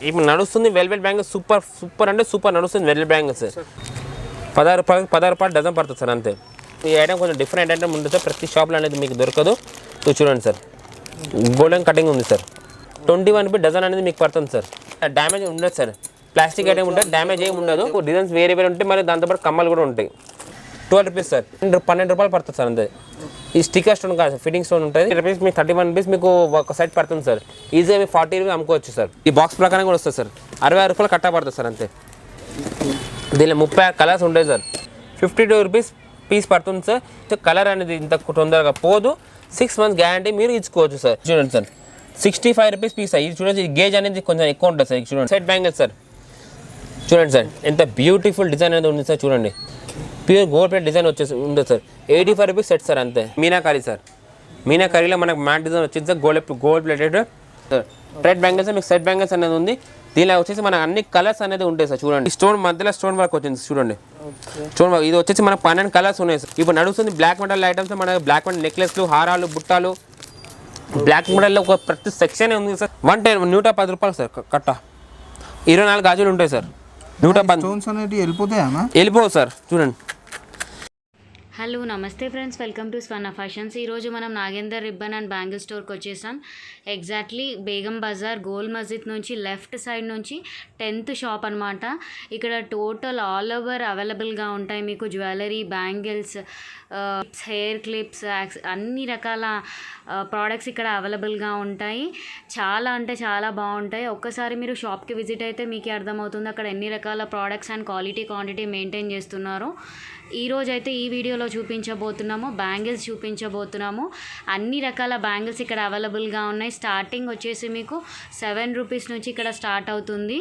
ఇప్పుడు నడుస్తుంది velvet bangles super అంటే సూపర్ నడుస్తుంది వెల్వెట్ బ్యాంగిల్స్ 16 రూపాయలు డజన్ పడుతుంది సార్ అంతే. ఈ ఐటమ్ కొంచెం డిఫరెంట్ ఐటమ్ ఉంది సార్, ప్రతి షాప్లో అనేది మీకు దొరకదు. చూడండి సార్, గోల్డెన్ కటింగ్ ఉంది సార్, 21 రూపీ డజన్ అనేది మీకు పడుతుంది సార్. డ్యామేజ్ ఉండదు సార్, ప్లాస్టిక్ ఐటమ్ ఉంటుంది, డ్యామేజ్ ఏమి ఉండదు. డిజైన్స్ వేరే ఉంటాయి, మరి దాంతోపాటు కమ్మలు కూడా ఉంటాయి. 12 రూపీస్ సార్, 12 రూపాయలు పడుతుంది సార్ అంతే. ఈ స్టిక్కర్ స్టోన్ కాదు, ఫిట్టింగ్ స్టోన్ ఉంటుంది. రూపీస్ మీకు 31 రూపీస్ మీకు ఒక సెట్ పడుతుంది సార్. ఈజీగా మీకు 40 రూపీస్ అమ్ముకోవచ్చు సార్. ఈ బాక్స్ ప్రకారం కూడా వస్తుంది సార్, 66 రూపాయలు కట్టా పడుతుంది సార్ అంతే. దీనిలో 36 కలర్స్ ఉంటాయి సార్, 52 రూపీస్ పీస్ పడుతుంది సార్. కలర్ అనేది ఇంత తొందరగా పోదు, 6 మంత్స్ గ్యారంటీ మీరు ఇచ్చుకోవచ్చు సార్. చూడండి సార్, 65 రూపీస్ పీస్. ఇది చూడండి, ఈ గేజ్ అనేది కొంచెం ఎక్కువ ఉంటుంది సార్. చూడండి సెట్ బ్యాంగిల్స్ సార్, చూడండి సార్ ఎంత బ్యూటిఫుల్ డిజైన్ అనేది ఉంది సార్. చూడండి ప్యూర్ గోల్డ్ ప్లేట్ డిజైన్ వచ్చేసి ఉంటుంది సార్. 85 రూపీస్ సెట్ సార్ అంతే. మీనాకారీ సార్, మీనాకారీలో మనకు మ్యాట్ డిజైన్ వచ్చింది sir, gold plated sir. Red bangles మీకు సెట్ బ్యాంగిల్స్ అనేది ఉంది. దీనిలో వచ్చేసి మనకు అన్ని కలర్స్ అనేది ఉంటాయి సార్. చూడండి స్టోన్ మధ్యలో స్టోన్ వర్క్ వచ్చింది చూడండి, స్టోన్ వర్క్. ఇది వచ్చేసి మనకు 12 కలర్స్ ఉన్నాయి సార్. ఇప్పుడు నడుస్తుంది బ్లాక్ మెటల్ ఐటమ్స్, మన బ్లాక్ మెటల్ నెక్లెస్లు, హారాలు, బుట్టాలు. బ్లాక్ మెటల్లో ఒక ప్రతి సెక్షన్ ఉంది సార్. 110 రూపాయలు సార్ కట్ట. 24 గాజులు ఉంటాయి సార్. 110 వెళ్ళిపోవు సార్. చూడండి. హలో నమస్తే friends, welcome to Swarna fashions. ఈరోజు మనం నాగేందర్ రిబ్బన్ అండ్ బ్యాంగిల్ స్టోర్కి వచ్చేసాం. ఎగ్జాక్ట్లీ బేగం బజార్ గోల్ మస్జిద్ నుంచి లెఫ్ట్ సైడ్ నుంచి 10th షాప్ అనమాట. ఇక్కడ టోటల్ ఆల్ ఓవర్ అవైలబుల్గా ఉంటాయి మీకు జ్యువెలరీ, బ్యాంగిల్స్, హెయిర్ క్లిప్స్, అన్ని రకాల ప్రోడక్ట్స్ ఇక్కడ అవైలబుల్గా ఉంటాయి. చాలా అంటే చాలా బాగుంటాయి. ఒక్కసారి మీరు షాప్కి విజిట్ అయితే మీకే అర్థమవుతుంది అక్కడ ఎన్ని రకాల ప్రోడక్ట్స్ అండ్ క్వాంటిటీ మెయింటైన్ చేస్తున్నారు. ఈరోజు అయితే ఈ వీడియోలో చూపించబోతున్నాము, బ్యాంగిల్స్ చూపించబోతున్నాము. అన్ని రకాల బ్యాంగిల్స్ ఇక్కడ అవైలబుల్గా ఉన్నాయి. స్టార్టింగ్ వచ్చేసి మీకు 7 రూపీస్ నుంచి ఇక్కడ స్టార్ట్ అవుతుంది.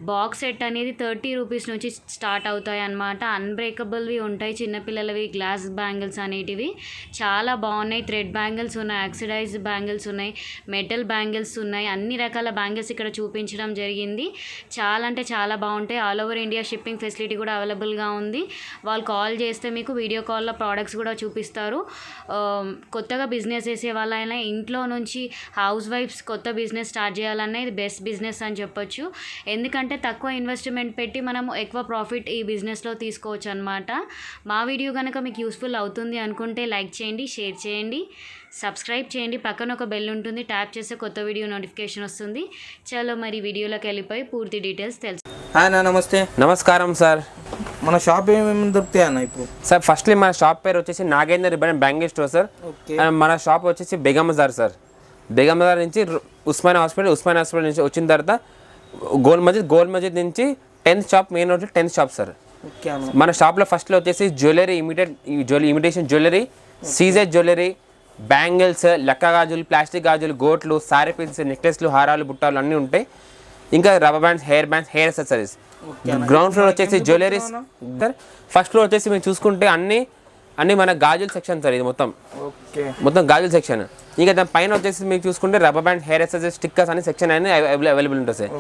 బాక్స్ సెట్ అనేది 30 రూపీస్ నుంచి స్టార్ట్ అవుతాయి అన్నమాట. అన్బ్రేకబుల్వి ఉంటాయి, చిన్నపిల్లలవి గ్లాస్ బ్యాంగిల్స్ అనేటివి చాలా బాగున్నాయి. థ్రెడ్ బ్యాంగిల్స్ ఉన్నాయి, ఆక్సిడైజ్డ్ బ్యాంగిల్స్ ఉన్నాయి, మెటల్ బ్యాంగిల్స్ ఉన్నాయి. అన్ని రకాల బ్యాంగిల్స్ ఇక్కడ చూపించడం జరిగింది. చాలా అంటే చాలా బాగుంటాయి. All over India shipping facility కూడా అవైలబుల్గా ఉంది. వాళ్ళు కాల్ చేస్తే మీకు వీడియో కాల్లో ప్రోడక్ట్స్ కూడా చూపిస్తారు. కొత్తగా బిజినెస్ చేసే వాళ్ళైనా, ఇంట్లో నుంచి హౌస్ వైఫ్స్ కొత్త బిజినెస్ స్టార్ట్ చేయాలన్నా ఇది బెస్ట్ బిజినెస్ అని చెప్పొచ్చు. ఎందుకంటే తక్కువ ఇన్వెస్ట్మెంట్ పెట్టి మనము ఎక్కువ ప్రాఫిట్ ఈ బిజినెస్లో తీసుకోవచ్చు అనమాట. మా వీడియో కనుక మీకు యూస్ఫుల్ అవుతుంది అనుకుంటే లైక్ చేయండి, షేర్ చేయండి, సబ్స్క్రైబ్ చేయండి. పక్కన ఒక బెల్ ఉంటుంది, ట్యాప్ చేస్తే కొత్త వీడియో నోటిఫికేషన్ వస్తుంది. చలో మరి వీడియోలోకి వెళ్ళిపోయి పూర్తి డీటెయిల్స్ తెలుసు. హాయ్ అన్న, నమస్తే. నమస్కారం సార్. మన షాప్ ఏమేమి దొరుకుతాయి అన్న ఇప్పుడు? సార్ ఫస్ట్లీ మన షాప్ పేరు వచ్చేసి Nagender ribbon and bangle store sir. మన షాప్ వచ్చేసి బేగం బజార్ సార్. బేగం బజార్ నుంచి ఉస్మానియా హాస్పిటల్ నుంచి వచ్చిన తర్వాత గోల్ మస్జిద్ నుంచి 10th shop, main road 10th shop sir. మన షాప్లో ఫస్ట్లో వచ్చేసి jewellery, imitation jewellery, CZ jewellery, bangles, లక్క గాజులు, ప్లాస్టిక్ గాజులు, గోట్లు, సారీ పీన్స్, నెక్లెస్లు, హారాలు, బుట్టాలు అన్నీ ఉంటాయి. ఇంకా rubber bands, hair bands, hair accessories. Ground floor వచ్చేసి జ్యువెలరీస్ సార్. ఫస్ట్ ఫ్లోర్ వచ్చేసి మీరు చూసుకుంటే అన్ని మన గాజుల సెక్షన్ సార్. ఇది మొత్తం గాజుల సెక్షన్. ఇంకా దాని పైన వచ్చేసి మీకు చూసుకుంటే rubber band, hair accessories, stickers అనే సెక్షన్ అనేది అవైలబుల్ ఉంటుంది సార్.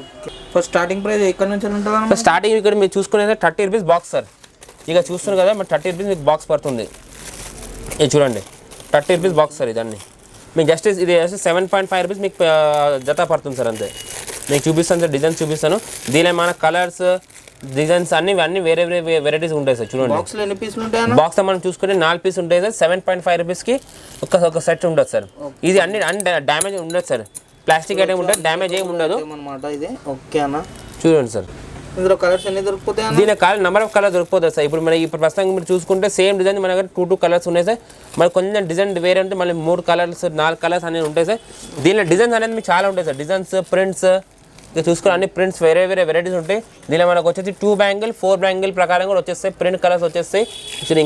ఫస్ట్ స్టార్టింగ్ ప్రైస్ ఎక్కడ నుంచి ఉంటుంది? స్టార్టింగ్ ఇక్కడ మీరు చూసుకునేది 30 రూపీస్ బాక్స్ సార్. ఇక చూస్తున్నారు కదా, మరి 30 రూపీస్ మీకు బాక్స్ పడుతుంది. ఇది చూడండి 30 రూపీస్ బాక్స్ సార్. ఇదన్నీ మీకు జస్ట్ ఇది 7.5 రూపీస్ మీకు జత పడుతుంది సార్ అంతే. మీకు చూపిస్తాను సార్, డిజైన్స్ చూపిస్తాను. దీనిలో మన కలర్స్, డిజైన్స్ అన్ని వేరే వెరైటీస్ ఉంటాయి సార్. చూడండి బాక్స్లో ఎన్ని పీసులు ఉంటాయి? బాక్స్ మనం చూసుకుంటే 4 పీస్ ఉంటాయి సార్. 7.5 రూపీస్కి ఒక సెట్ ఉంటుంది సార్. ఇది అన్ని డ్యామేజ్ ఉండదు సార్, ప్లాస్టిక్ ఐటమ్ ఉంటుంది, డ్యామేజ్ ఏమి ఉండదు అనమాట. ఇది ఓకే అన్న. చూడండి సార్, ఇందులో కలర్స్ ఎన్ని దొరుకుతాయి? దీని నెంబర్ ఆఫ్ కలర్స్ దొరికిపోతుంది సార్. ఇప్పుడు ఇప్పుడు ప్రస్తుతం మీరు చూసుకుంటే సేమ్ డిజైన్ మన దగ్గర 2 కలర్స్ ఉన్నాయి సార్. మరి కొంచెం డిజైన్ వేరే ఉంటే మళ్ళీ 3 కలర్స్, 4 కలర్స్ అనేది ఉంటాయి సార్. దీనిలో డిజైన్స్ అనేది మీకు చాలా ఉంటాయి సార్. డిజైన్స్, ప్రింట్స్, ఇక చూసుకుని అన్ని ప్రింట్స్ వేరే వెరైటీస్ ఉంటాయి. దీనిలో మనకు వచ్చేసి 2 బ్యాంగిల్, 4 బ్యాంగిల్ ప్రకారం కూడా వచ్చేస్తాయి. ప్రింట్ కలర్స్ వచ్చేస్తాయి.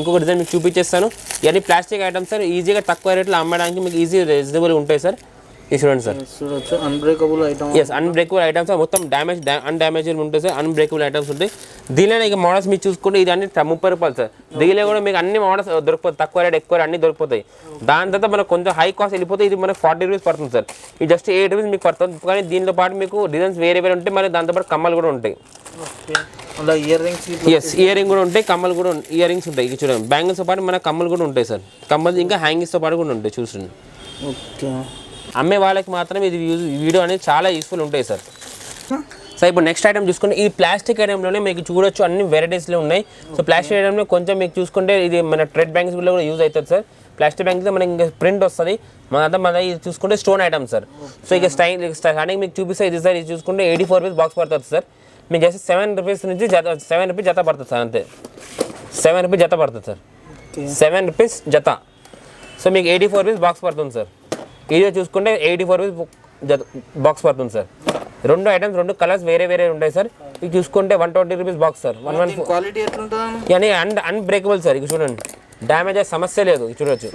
ఇంకొక డిజైన్ మీకు చూపించేస్తాను. ఇవన్నీ ప్లాస్టిక్ ఐటమ్స్ సార్. ఈజీగా తక్కువ రేట్లో అమ్మడానికి మీకు ఈజీ రీజనబుల్ ఉంటాయి సార్. ఇది చూడండి సార్, అన్బ్రేకబుల్ ఐటమ్స్ మొత్తం అన్డామేజ్డ్ ఉంటాయి సార్. అన్బ్రేకబుల్ ఐటమ్స్ ఉంటాయి. దీనిలో ఇక మోడల్స్ మీరు చూసుకుంటే ఇది అన్ని 30 రూపాయలు సార్. దీనిలో కూడా మీకు అన్ని మోడల్స్ దొరికిపోతాయి, తక్కువ రేట్, ఎక్కువ రేట్ అన్ని దొరికిపోతాయి. దాని తర్వాత మనకు కొంచెం హై కాస్ట్ వెళ్ళిపోతే ఇది మనకు 40 రూపీస్ పడుతుంది సార్. ఇది జస్ట్ 8 రూపీస్ మీకు పడుతుంది. కానీ దీంతో పాటు మీకు డిజైన్స్ వేరే ఉంటాయి, మరి దాంతోపాటు కమ్మలు కూడా ఉంటాయి. ఇయర్ రింగ్ కూడా ఉంటాయి, కమ్మలు కూడా, ఇయర్ రింగ్స్ ఉంటాయి. ఇది చూడండి, బ్యాంగిల్స్తో పాటు మన కమ్మలు కూడా ఉంటాయి సార్. కమ్మలు ఇంకా హ్యాంగింగ్స్తో పాటు కూడా ఉంటాయి. చూడండి, అమ్మే వాళ్ళకి మాత్రం ఇది వీడియో అనేది చాలా యూస్ఫుల్ ఉంటాయి సార్. సో ఇప్పుడు నెక్స్ట్ ఐటమ్ చూసుకుంటే ఈ ప్లాస్టిక్ ఐటెంలోనే మీకు చూడొచ్చు అన్ని వెరైటీస్లో ఉన్నాయి. సో ప్లాస్టిక్ ఐటెంలో కొంచెం మీకు చూసుకుంటే ఇది మన ట్రెడ్ బ్యాంక్స్ కూడా యూజ్ అవుతుంది సార్. ప్లాస్టిక్ బ్యాంక్స్లో మనకి ఇంకా ప్రింట్ వస్తుంది. మన ఇది చూసుకుంటే స్టోన్ ఐటమ్ సార్. సో ఇక స్టార్టింగ్ మీకు చూపిస్తే ఇది సార్, ఇది చూసుకుంటే 84 రూపీస్ బాక్స్ పడుతుంది సార్. మీకు జస్ట్ 7 రూపీస్ నుంచి 7 రూపీస్ జత పడుతుంది సార్, అంతే. 7 రూపీస్ జత పడుతుంది సార్, 7 రూపీస్ జత. సో మీకు 84 రూపీస్ బాక్స్ పడుతుంది సార్. ఇది చూసుకుంటే 84 రూపీస్ బాక్స్ పడుతుంది సార్. రెండు ఐటమ్స్, రెండు కలర్స్ వేరే వేరే ఉంటాయి సార్. ఇది చూసుకుంటే 120 రూపీస్ బాక్స్ సార్. 114 క్వాలిటీ ఎట్లుంటుంది అని అన్బ్రేకబుల్ సార్. ఇక చూడండి, డ్యామేజ్ అయ్యే సమస్య లేదు. చూడొచ్చు,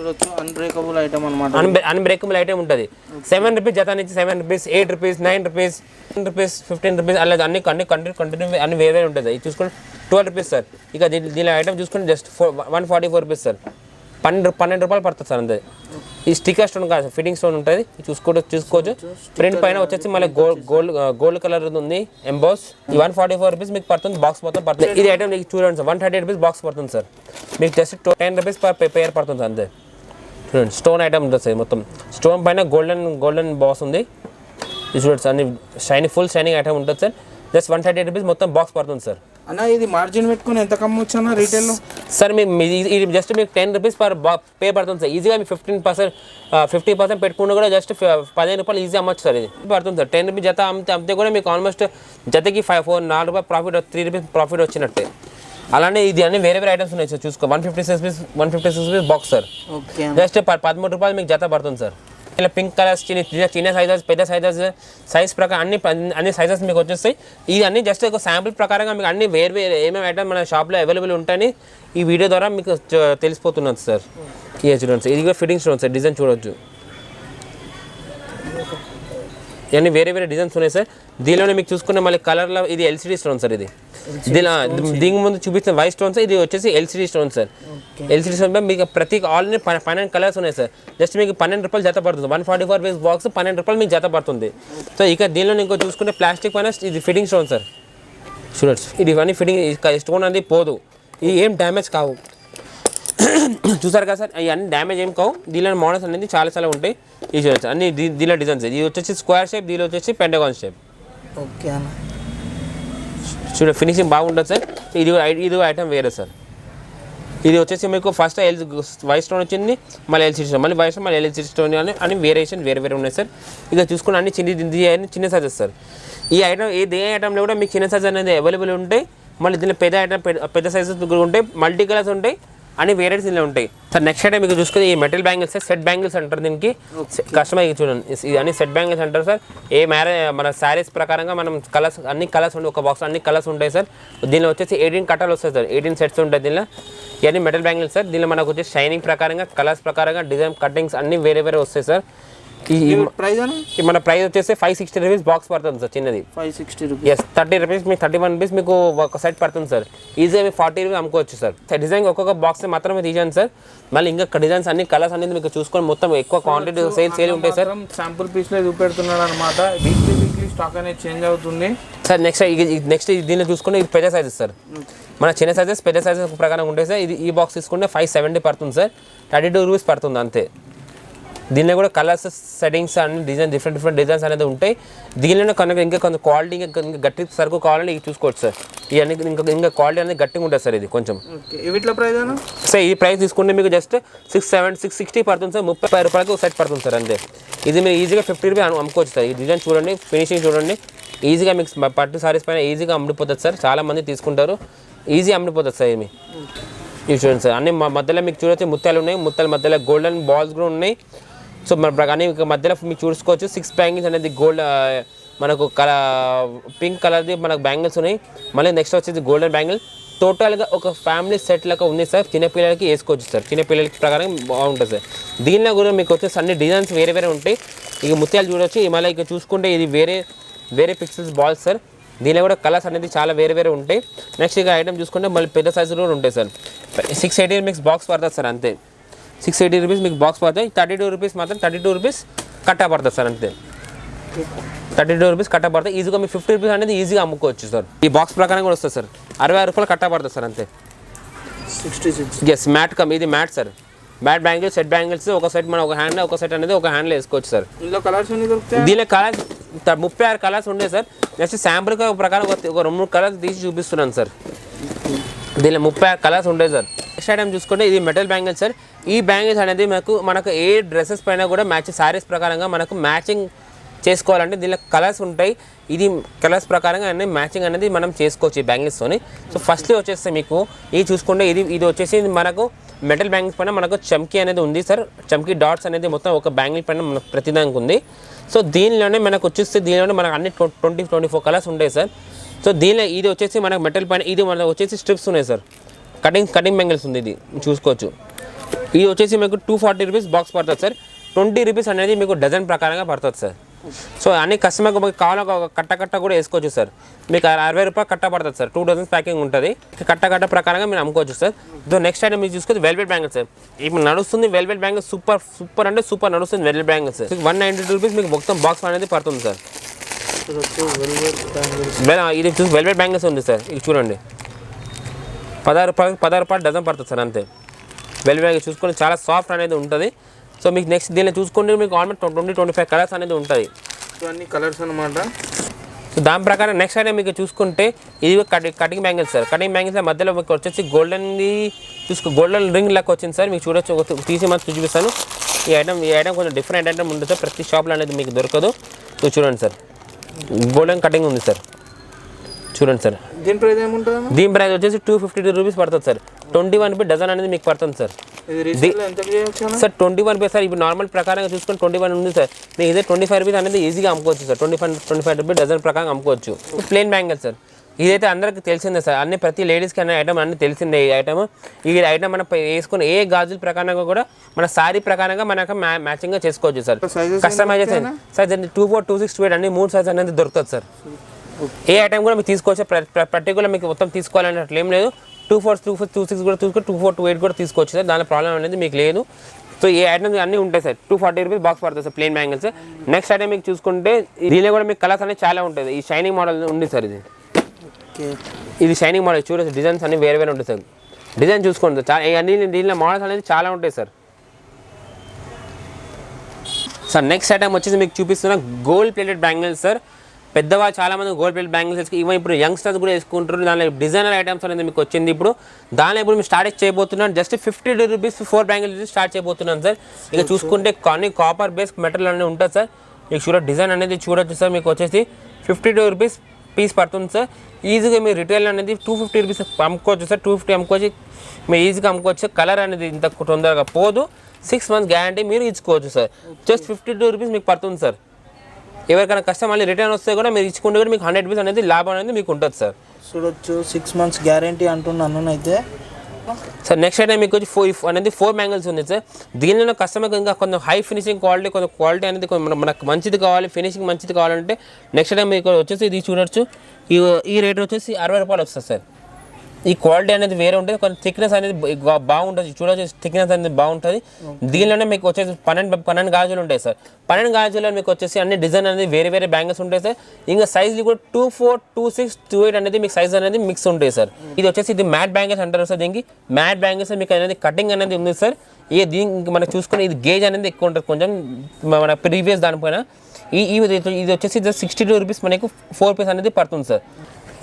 అన్బ్రేకబుల్ ఐటమ్ అనమాట. అన్బ్రేకబుల్ ఐటమ్ ఉంటుంది. 7 రూపీస్ జత నుంచి 7 rupees, 8 rupees, 9 rupees, 10 rupees, 15 rupees అలా అన్ని కంటిన్యూ అన్ని వేరే ఉంటుంది. ఇది చూసుకుంటే 12 రూపీస్ సార్. ఇక దీని ఐటమ్ చూసుకుంటే జస్ట్ 144 రూపీస్ సార్. 12 రూపాయలు పడుతుంది సార్, అంతే. ఈ స్టిక్కర్ స్టోన్ కాదు, ఫిట్టింగ్ స్టోన్ ఉంటుంది. చూసుకోవచ్చు. ప్రింట్ పైన వచ్చేసి మళ్ళీ గోల్డ్ కలర్ ఉంది ఎంబోస్. ఈ 144 రూపీస్ మీకు పడుతుంది, బాక్స్ మొత్తం పడుతుంది. ఇది ఐటమ్ మీకు చూడండి సార్, 130 రూపీస్ బాక్స్ పడుతుంది సార్. మీకు జస్ట్ 10 రూపీస్ పర్ పేర్ పడుతుంది సార్, అంతే. చూడండి, స్టోన్ ఐటమ్ ఉంటుంది సార్ మొత్తం. స్టోన్ పైన గోల్డెన్ బాక్స్ ఉంది. ఇది చూడండి సార్, అన్ని ఫుల్ షైనింగ్ ఐటమ్ ఉంటుంది సార్. జస్ట్ 130 రూపీస్ మొత్తం బాక్స్ పడుతుంది సార్. అన్న ఇది మార్జిన్ పెట్టుకుని ఎంత కమ్మొచ్చు అన్న రీటైల్లో సార్? ఇది జస్ట్ మీకు 10 రూపీస్ పర్ పే పడుతుంది సార్. ఈజీగా మీకు 50% పెట్టుకుంటే కూడా జస్ట్ 15 రూపాయలు ఈజీ అమ్మచ్చు సార్. ఇది పడుతుంది సార్. 10 రూపీస్ జత అమ్మితే కూడా మీకు ఆల్మోస్ట్ జతకి 4 రూపాయలు ప్రాఫిట్, 3 రూపీస్ ప్రాఫిట్ వచ్చినట్టే. అలానే ఇది అన్ని వేరే వేరే ఐటమ్స్ ఉన్నాయి సార్. చూసుకో, 156 రూపీస్ బాక్స్ సార్. జస్ట్ 13 రూపాయలు మీకు జత పడుతుంది సార్. ఇలా పింక్ కలర్స్, చిన్న సైజెస్, పెద్ద సైజ్ ప్రకారం అన్ని సైజెస్ మీకు వచ్చేస్తాయి. ఇది అన్ని జస్ట్ ఒక శాంపుల్ ప్రకారంగా మీకు అన్ని వేరే ఏమేమి ఐటమ్ మన షాప్లో అవైలబుల్ ఉంటాయని ఈ వీడియో ద్వారా మీకు తెలిసిపోతున్నది సార్. ఇది చూడండి సార్, ఇది కూడా ఫిట్టింగ్ స్టోన్ సార్. డిజైన్ చూడొచ్చు, ఇవన్నీ వేరే వేరే డిజైన్స్ ఉన్నాయి సార్. దీనిలోనే మీకు చూసుకున్న మళ్ళీ కలర్లో ఇది ఎల్సిడి స్టోన్ సార్. ఇది దీని ముందు చూపిస్తున్న వైట్ స్టోన్స్, ఇది వచ్చేసి LCD stone sir. LCD stone మీకు ప్రతి ఆల్రెడీ 12 కలర్స్ ఉన్నాయి సార్. జస్ట్ మీకు 12 రూపాయలు జత పడుతుంది. 144 రూపీస్ బాక్స్ 12 రూపాయలు మీకు జత పడుతుంది. సో ఇక దీనిలో ఇంకో చూసుకుంటే ప్లాస్టిక్ పైన ఇది ఫిట్టింగ్ స్టోన్ సార్. చూడొచ్చు, ఇది ఇవన్నీ ఫిట్టింగ్ స్టోన్ అనేది పోదు, ఇది ఏం డ్యామేజ్ కావు. చూసారు కదా సార్, ఇవన్నీ డ్యామేజ్ ఏం కావు. దీనిలో మోడల్స్ అనేది చాలా ఉంటాయి. ఇది చూడొచ్చు, అన్ని దీనిలో డిజైన్స్. ఇది వచ్చేసి స్క్వేర్ షేప్, దీనిలో వచ్చేసి పెంటగాన్ షేప్. ఓకే అన్న, చూడండి ఫినిషింగ్ బాగుంటుంది సార్. ఇది ఐటమ్ వేరే సార్. ఇది వచ్చేసి మీకు ఫస్ట్ వైట్ స్టోన్ వచ్చింది, మళ్ళీ ఎల్సిడి స్టోన్, మళ్ళీ వైట్ స్టోన్, మళ్ళీ ఎల్సిడి స్టోన్ అని వేరియేషన్ వేరే ఉన్నాయి సార్. ఇక చూసుకుని అన్ని చిన్న సైజెస్ సార్. ఈ ఐటమ్ ఏ ఐటమ్లో కూడా మీకు చిన్న సైజ్ అనేది అవైలబుల్ ఉంటాయి. మళ్ళీ దీనిలో పెద్ద సైజెస్ ఉంటాయి, మల్టీ కలర్స్ ఉంటాయి, అన్ని వేరియట్స్ ఇలా ఉంటాయి సార్. నెక్స్ట్ ఐటమ్ మీకు చూసుకుంటే ఈ మెటల్ బ్యాంగిల్స్, సెట్ బ్యాంగిల్స్ అంటారు దీనికి. కస్టమర్ చూడండి, ఇది అన్ని సెట్ బ్యాంగిల్స్ అంటారు సార్. ఏ మన శారీస్ ప్రకారంగా మనం కలర్స్, అన్ని కలర్స్ ఉంటాయి, ఒక బాక్స్ అన్ని కలర్స్ ఉంటాయి సార్. దీనిలో వచ్చేసి 18 కట్టాలు వస్తాయి సార్, 18 సెట్స్ ఉంటాయి దీనిలో. ఇవన్నీ మెటల్ బ్యాంగిల్స్ సార్. దీనిలో మనకు వచ్చేసి షైనింగ్ ప్రకారంగా, కలర్స్ ప్రకారంగా, డిజైన్ కటింగ్స్ అన్ని వేరే వస్తాయి సార్. మన ప్రైస్ వచ్చేసి 560 రూపీస్ బాక్స్ పడుతుంది సార్, చిన్నది 560 రూపీస్. ఎస్, 30 రూపీస్ మీకు 31 రూపీస్ మీకు ఒక సెట్ పడుతుంది సార్. ఈజీగా మీకు 40 రూపీస్ అమ్ముకోవచ్చు సార్. డిజైన్ ఒక్కొక్క బాక్స్ మాత్రమే తీసాను సార్. మళ్ళీ ఇంకా డిజైన్స్ అన్ని కలర్స్ అనేది మీకు చూసుకొని మొత్తం ఎక్కువ క్వాంటిటీ సేల్ ఉంటాయి సార్. శాంపుల్ పీస్లో చూపెడుతున్నాడు అనమాట. వీక్లీ స్టాక్ అనేది చేంజ్ అవుతుంది సార్. నెక్స్ట్ దీనిలో చూసుకుంటే ఇది పెద్ద సైజెస్ సార్. మన చిన్న సైజెస్ పెద్ద సైజెస్ ప్రకారం ఉంటాయి సార్. ఈ బాక్స్ తీసుకుంటే 570 పడుతుంది సార్, 32 రూపీస్ పడుతుంది అంతే. దీనిలో కూడా కలర్స్, సెట్టింగ్స్ అన్ని డిజైన్ డిఫరెంట్ డిజైన్స్ అనేది ఉంటాయి. దీనిలో ఇంకా కొంచెం క్వాలిటీ ఇంకా గట్టి సరుకు కావాలంటే ఇది చూసుకోవచ్చు సార్. ఇవన్నీ ఇంకా క్వాలిటీ అనేది గట్టిగా ఉంటుంది సార్. ఇది కొంచెం వీటిలో ప్రైస్ సార్, ఈ ప్రైస్ తీసుకుంటే మీకు జస్ట్ 660 పడుతుంది సార్. 30 రూపాయలకు ఒక సెట్ పడుతుంది సార్, అంతే. ఇది మీరు ఈజీగా 50 రూపీస్ అమ్ముకోవచ్చు సార్. ఈ డిజైన్ చూడండి, ఫినిషింగ్ చూడండి, ఈజీగా మీకు పట్టు సారీస్ పైన ఈజీగా అమ్ముడిపోతుంది సార్. చాలామంది తీసుకుంటారు, ఈజీ అమ్ముడిపోతుంది సార్. ఇవి చూడండి సార్, అన్ని మధ్యలో మీకు చూడొచ్చు ముత్యాలు ఉన్నాయి, ముత్యాల మధ్యలో గోల్డెన్ బాల్స్ కూడా ఉన్నాయి. సో మన కానీ మధ్యలో మీకు చూసుకోవచ్చు 6 బ్యాంగిల్స్ అనేది గోల్డ్, మనకు పింక్ కలర్ది మనకు బ్యాంగిల్స్ ఉన్నాయి. మళ్ళీ నెక్స్ట్ వచ్చేసి గోల్డెన్ బ్యాంగిల్. టోటల్గా ఒక ఫ్యామిలీ సెట్ లాగా ఉంది సార్. చిన్నపిల్లలకి వేసుకోవచ్చు సార్, చిన్నపిల్లలకి ప్రకారం బాగుంటుంది సార్. దీనిలో కూడా మీకు వచ్చేసి అన్ని డిజైన్స్ వేరే ఉంటాయి. ఇక ముత్యాలు చూడొచ్చు. మళ్ళీ ఇక చూసుకుంటే ఇది వేరే పిక్సెల్స్ బాల్స్ సార్. దీనిలో కూడా కలర్స్ అనేది చాలా వేరే ఉంటాయి. నెక్స్ట్ ఇక ఐటమ్ చూసుకుంటే మళ్ళీ పెద్ద సైజులో కూడా ఉంటాయి సార్. 680 మీకు బాక్స్ పడుతుంది సార్, అంతే. 680 రూపీస్ మీకు బాక్స్ పడుతుంది. 32 రూపీస్ మాత్రం 32 రూపీస్ కట్టా పడుతుంది సార్, అంతే. 32 రూపీస్ కట్టా పడుతుంది. ఈజీగా మీకు 50 రూపీస్ అనేది ఈజీగా అమ్ముకోవచ్చు సార్. ఈ బాక్స్ ప్రకారం కూడా వస్తుంది సార్. 66 రూపాయలు కట్టా పడుతుంది సార్, అంతే. 66 ఎస్, మ్యాట్ ఇది matte sir. Matte bangles, set bangles ఒక సెట్, మన ఒక హ్యాండ్, ఒక సెట్ అనేది ఒక హ్యాండ్లో వేసుకోవచ్చు సార్. దీనిలో కలర్స్ ఎన్ని దొరుకుతాయి? దీనిలో కలర్స్ 36 కలర్స్ ఉండే సార్. నెక్స్ట్ శాంపుల్ ప్రకారం ఒక 2-3 కలర్స్ తీసి చూపిస్తున్నాను సార్. దీనిలో 36 కలర్స్ ఉంటాయి సార్. నెక్స్ట్ ఐటమ్ చూసుకుంటే ఇది మెటల్ బ్యాంగిల్స్ సార్. ఈ బ్యాంగిల్స్ అనేది మనకు ఏ డ్రెస్సెస్ పైన కూడా శారీస్ ప్రకారంగా మనకు మ్యాచింగ్ చేసుకోవాలంటే దీనిలో కలర్స్ ఉంటాయి. ఇది కలర్స్ ప్రకారంగా అన్నీ మ్యాచింగ్ అనేది మనం చేసుకోవచ్చు ఈ బ్యాంగిల్స్తోని. సో ఫస్ట్లీ వచ్చేస్తే మీకు ఇది చూసుకుంటే ఇది వచ్చేసి మనకు మెటల్ బ్యాంగిల్స్ పైన మనకు చమ్కీ అనేది ఉంది సార్. చమ్కీ డాట్స్ అనేది మొత్తం ఒక బ్యాంగిల్ పైన మనకు ప్రతిదానికి సో దీనిలోనే మనకు వచ్చేస్తే దీనిలోనే మనకు అన్ని 24 కలర్స్ ఉంటాయి సార్. సో దీనిలో ఇది వచ్చేసి మనకు మెటల్ పైన ఇది మనకు వచ్చేసి స్ట్రిప్స్ ఉన్నాయి సార్. కటింగ్ బ్యాంగిల్స్ ఉంది. ఇది చూసుకోవచ్చు. ఇది వచ్చేసి మీకు 240 రూపీస్ బాక్స్ పడుతుంది సార్. 20 రూపీస్ అనేది మీకు డజన్ ప్రకారంగా పడుతుంది సార్. సో అన్ని కస్టమర్కి కావాలని ఒక కట్ట కూడా వేసుకోవచ్చు సార్. మీకు 60 రూపాయలు కట్ట పడుతుంది సార్. 2 డజన్స్ ప్యాకింగ్ ఉంటుంది. కట్ట ప్రకారంగా మీరు అమ్ముకోవచ్చు సార్. సో నెక్స్ట్ ఐటమ్ మీరు చూసుకుంటే వెల్వెట్ బ్యాంగిల్స్ సార్. ఇప్పుడు నడుస్తుంది వెల్వెట్ బ్యాంగిల్స్ సూపర్ అంటే సూపర్ నడుస్తుంది వెల్వెట్ బ్యాంగిల్స్. 190 రూపీస్ మీకు మొత్తం బాక్స్ అనేది పడుతుంది సార్. ఇది చూసి వెల్వెట్ బ్యాంగిల్స్ ఉంది సార్. ఇది చూడండి 16 రూపాయలు డజన్ పడుతుంది సార్ అంతే. వెల్వెట్ బ్యాంగిల్స్ చూసుకొని చాలా సాఫ్ట్ అనేది ఉంటుంది. సో మీకు నెక్స్ట్ దీనిలో చూసుకుంటే మీకు ఆల్మోస్ట్ 20-25 కలర్స్ అనేది ఉంటుంది. అన్ని కలర్స్ అనమాట. సో దాని ప్రకారం నెక్స్ట్ ఐటమ్ మీకు చూసుకుంటే ఇది cutting bangles sir. Cutting bangles మధ్యలో మీకు వచ్చేసి గోల్డెన్ రింగ్ లెక్క వచ్చింది సార్. మీకు చూడొచ్చు, తీసి మనం చూపిస్తాను. ఈ ఐటమ్ కొంచెం డిఫరెంట్ ఐటమ్ ఉంటుంది సార్. ప్రతి షాప్లో అనేది మీకు దొరకదు. సో చూడండి సార్, గోల్డెన్ కటింగ్ ఉంది సార్. చూడండి సార్, దీని ప్రైస్ ఏముంటుంది? దీని ప్రైస్ వచ్చేసి 252 రూపీస్ పడుతుంది సార్. 21 రూపీస్ డజన్ అనేది మీకు పడుతుంది సార్. Sir 21 rupees sir. ఇప్పుడు నార్మల్ ప్రకారంగా చూసుకొని 21 ఉంది సార్. మీకు ఇదే 25 రూపీస్ అనేది ఈజీగా అమ్ముకోవచ్చు సార్. 25 రూపీస్ డజన్ ప్రకారం అమ్ముకోవచ్చు. Plain bangle sir. ఇదైతే అందరికీ తెలిసిందే సార్. అన్ని ప్రతి లేడీస్కి అనే ఐటమ్ అన్నీ తెలిసిందే. ఈ ఐటమ్ మనం వేసుకుని ఏ గాజుల ప్రకారంగా కూడా మన సారీ ప్రకారంగా మనకు మ్యాచింగ్గా చేసుకోవచ్చు సార్. Customization sir. 24, 26, 28 అన్ని 3 సైజ్ అనేది దొరుకుతుంది సార్. ఏ ఐటమ్ కూడా మీకు తీసుకోవచ్చు. పర్టికులర్ మీకు మొత్తం తీసుకోవాలని అట్లా ఏం లేదు. 24, 26 కూడా తీసుకోవచ్చు. 24, 28 కూడా తీసుకోవచ్చు సార్. దాని ప్రాబ్లం అనేది మీకు లేదు. సో ఈ ఐటమ్స్ అన్నీ ఉంటాయి సార్. 240 రూపీస్ బాక్స్ పడుతుంది sir plain bangles. Next item మీకు చూసుకుంటే దీనిలో కూడా మీకు కలర్స్ అనేది చాలా ఉంటుంది. ఈ షైనింగ్ మోడల్ ఉంది సార్. ఇది షైనింగ్ మోడల్ చూడొచ్చు. డిజైన్స్ అన్ని వేరే ఉంటుంది సార్. డిజైన్ చూసుకోండి సార్. అన్ని దీనిలో మోడల్స్ అనేది చాలా ఉంటాయి సార్. సార్ నెక్స్ట్ ఐటమ్ వచ్చేసి మీకు చూపిస్తున్న గోల్డ్ ప్లేటెడ్ బ్యాంగిల్స్ సార్. పెద్దవాళ్ళు చాలామంది గోల్డ్ ప్లేట్ బ్యాంగిల్స్ ఈవెన్ ఇప్పుడు యంగ్స్టర్స్ కూడా వేసుకుంటారు. దానిలో డిజైనర్ ఐటమ్స్ అనేది మీకు వచ్చింది ఇప్పుడు. దానిలో ఇప్పుడు మేము స్టార్ట్ చేయబోతున్నాను. జస్ట్ 50 రూపీస్ 4 బ్యాంగిల్స్ స్టార్ట్ చేయబోతున్నాను సార్. ఇక చూసుకుంటే కొన్ని కాపర్ బేస్ మెటీరియల్ అనేది ఉంటుంది సార్. మీకు చూడ డిజైన్ అనేది చూడొచ్చు సార్. మీకు వచ్చేసి 52 రూపీస్ పీస్ పడుతుంది సార్. ఈజీగా మీరు రిటైల్ అనేది 250 రూపీస్ అమ్ముకోవచ్చు సార్. 250 అమ్ముకోవచ్చు. మీరు ఈజీగా అమ్ముకోవచ్చు. కలర్ అనేది ఇంత తొందరగా పోదు. 6 మంత్స్ గ్యారంటీ మీరు ఇచ్చుకోవచ్చు సార్. జస్ట్ 52 రూపీస్ మీకు పడుతుంది సార్. ఎవరికైనా కష్టం మళ్ళీ రిటర్న్ వస్తే కూడా మీరు ఇచ్చుకుంటే కూడా మీకు 100 రూపీస్ అనేది లాభం అనేది మీకు ఉంటుంది సార్. చూడొచ్చు 6 మంత్స్ గ్యారంటీ అంటున్నాను అయితే సార్. నెక్స్ట్ ఐటమ్ మీకు వచ్చి 4 బ్యాంగిల్స్ ఉంది సార్. దీనిలో కస్టమర్కి ఇంకా కొంచెం హై ఫినిషింగ్ క్వాలిటీ అనేది మనకు మంచిది కావాలి, ఫినిషింగ్ మంచిది కావాలంటే నెక్స్ట్ ఐటమ్ మీకు వచ్చేసి ఇది చూడొచ్చు. ఈ రేట్ వచ్చేసి 60 రూపాయలు వస్తుంది సార్. ఈ క్వాలిటీ అనేది వేరే ఉంటుంది. కొంచెం థిక్నెస్ అనేది బాగుంటుంది. చూడొచ్చు థిక్నెస్ అనేది బాగుంటుంది. దీనిలోనే మీకు వచ్చేసి 12 గాజులు ఉంటాయి సార్. 12 గాజుల్లో మీకు వచ్చేసి అన్ని డిజైన్ అనేది వేరే బ్యాంగిల్స్ ఉంటాయి సార్. ఇంకా సైజ్లు కూడా 24, 26, 28 అనేది మీకు సైజ్ అనేది మిక్స్ ఉంటాయి సార్. ఇది వచ్చేసి ఇది మ్యాట్ బ్యాంగిల్స్ అంటారు సార్. దీనికి మ్యాట్ బ్యాంగిల్స్ మీకు అనేది కటింగ్ అనేది ఉంది సార్. దీనికి మనం చూసుకుని ఇది గేజ్ అనేది ఎక్కువ ఉంటుంది కొంచెం మన ప్రీవియస్ దానిపైన. ఇది వచ్చేసి 62 రూపీస్ మనకు 4 పీస్ అనేది పడుతుంది సార్.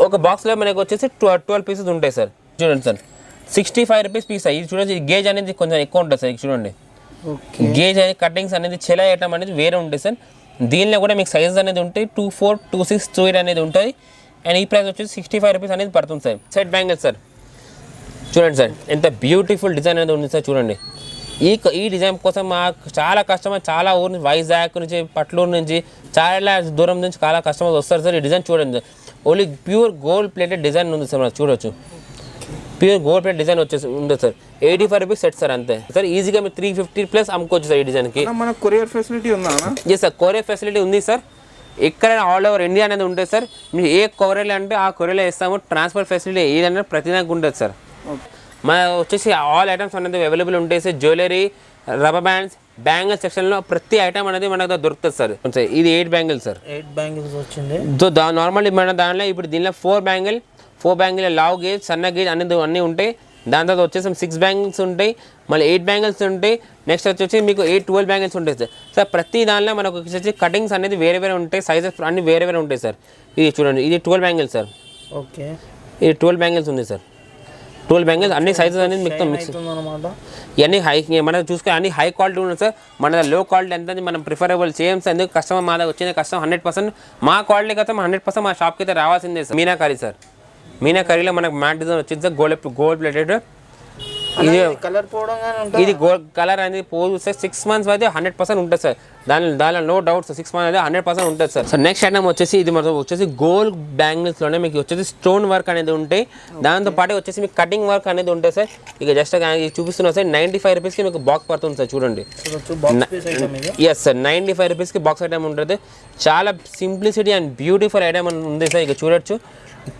ఒక బాక్స్లో మనకు వచ్చేసి 12 పీసెస్ ఉంటాయి సార్. చూడండి సార్ 65 రూపీస్ పీస్. ఇది చూడండి గేజ్ అనేది కొంచెం ఎక్కువ ఉంటుంది సార్. చూడండి గేజ్ అనేది కటింగ్స్ అనేది చెలా ఐటమ్ అనేది వేరే ఉంటుంది సార్. దీనిలో కూడా మీకు సైజ్ అనేది ఉంటాయి 24, 26, 28 అనేది ఉంటుంది. అండ్ ఈ ప్రైస్ వచ్చేసి 65 రూపీస్ అనేది పడుతుంది సార్. Set bangles sir. చూడండి సార్ ఎంత బ్యూటిఫుల్ డిజైన్ అనేది ఉంది సార్. చూడండి ఈ డిజైన్ కోసం మా చాలా కస్టమర్ చాలా ఊరు నుంచి వైజాగ్ నుంచి పట్లూరు నుంచి చాలా దూరం నుంచి చాలా కస్టమర్స్ వస్తారు సార్. ఈ డిజైన్ చూడండి only pure gold plated design ఉంది సార్. మనం చూడొచ్చు ప్యూర్ గోల్డ్ ప్లేట్ డిజైన్ వచ్చేసి ఉంది సార్. 85 రూపీస్ సెట్ సార్ అంతే సార్. ఈజీగా మీరు 350+ అమ్ముకోవచ్చు సార్ ఈ డిజైన్కి. మన కొరియర్ ఫెసిలిటీ ఉందా? ఎస్ సార్ కొరియర్ ఫెసిలిటీ ఉంది సార్. ఎక్కడైనా ఆల్ ఓవర్ ఇండియా అనేది ఉంటుంది సార్. మీరు ఏ కొరియర్లో అంటే ఆ కొరియర్లో ఇస్తాము. ట్రాన్స్పోర్ట్ ఫెసిలిటీ ఏదైనా ప్రతిదానికి ఉంటుంది సార్. మన వచ్చేసి ఆల్ ఐటమ్స్ అనేది అవైలబుల్ ఉంటాయి sir. Jewellery, rubber bands, bangle సెక్షన్లో ప్రతి ఐటమ్ అనేది మన దగ్గర దొరుకుతుంది సార్. ఇది 8 బ్యాంగిల్స్ సార్. 8 బ్యాంగిల్స్ వచ్చింది. సో నార్మల్లీ మన దానిలో ఇప్పుడు దీనిలో 4 బ్యాంగిల్ లావ్ గేజ్, సన్న గేజ్ అనేది అన్నీ ఉంటాయి. దాని తర్వాత వచ్చేసి 6 బ్యాంగిల్స్ ఉంటాయి, మళ్ళీ 8 బ్యాంగిల్స్ ఉంటాయి, నెక్స్ట్ వచ్చేసి మీకు 12 బ్యాంగిల్స్ ఉంటాయి సార్. సార్ ప్రతి దానిలో మనకు వచ్చేసి కటింగ్స్ అనేది వేరే వేరే ఉంటాయి, సైజెస్ అన్ని వేరే వేరే ఉంటాయి సార్. ఇది చూడండి, ఇది 12 బ్యాంగిల్స్ సార్. ఓకే, ఇది 12 బ్యాంగిల్స్ ఉంది సార్. 12 బ్యాంగిల్స్ అన్ని సైజెస్ అనేది మొత్తం మిక్స్ అనమాట. ఇవన్నీ హై మనం చూసుకుని అన్ని హై క్వాలిటీ ఉన్నాయి సార్. మన లో క్వాలిటీ ఎంత మనం ప్రిఫరబుల్ చేయం సార్. ఎందుకు కస్టమర్ మా దగ్గర వచ్చిన కస్టమర్ 100% మా క్వాలిటీ కదా 100% మా షాప్కి అయితే రావాల్సిందే సార్. మీనాకరీ సార్, మీనాకరీలో మనకు మ్యాట్ డిజైన్ వచ్చింది సార్, గోల్డ్ ప్లేటెడ్. ఇది కలర్ పోవడం ఇది గోల్డ్ కలర్ అనేది పోదు సార్. 6 months అయితే 100% ఉంటుంది సార్. దానిలో నో డౌట్ సార్, 6 months అయితే 100% ఉంటుంది సార్. సో నెక్స్ట్ ఐటమ్ వచ్చేసి ఇది మొత్తం వచ్చేసి గోల్డ్ బ్యాంగిల్స్లోనే మీకు వచ్చేసి స్టోన్ వర్క్ అనేది ఉంటాయి, దాంతో పాటు వచ్చేసి మీకు కటింగ్ వర్క్ అనేది ఉంటుంది సార్. ఇక జస్ట్ చూపిస్తున్నా సార్, 95 రూపీస్కి మీకు బాక్స్ పడుతుంది సార్. చూడండి, ఎస్ సార్, 95 రూపీస్కి బాక్స్ ఐటమ్ ఉంటుంది. చాలా సింప్లిసిటీ అండ్ బ్యూటిఫుల్ ఐటమ్ ఉంది సార్. ఇక చూడొచ్చు,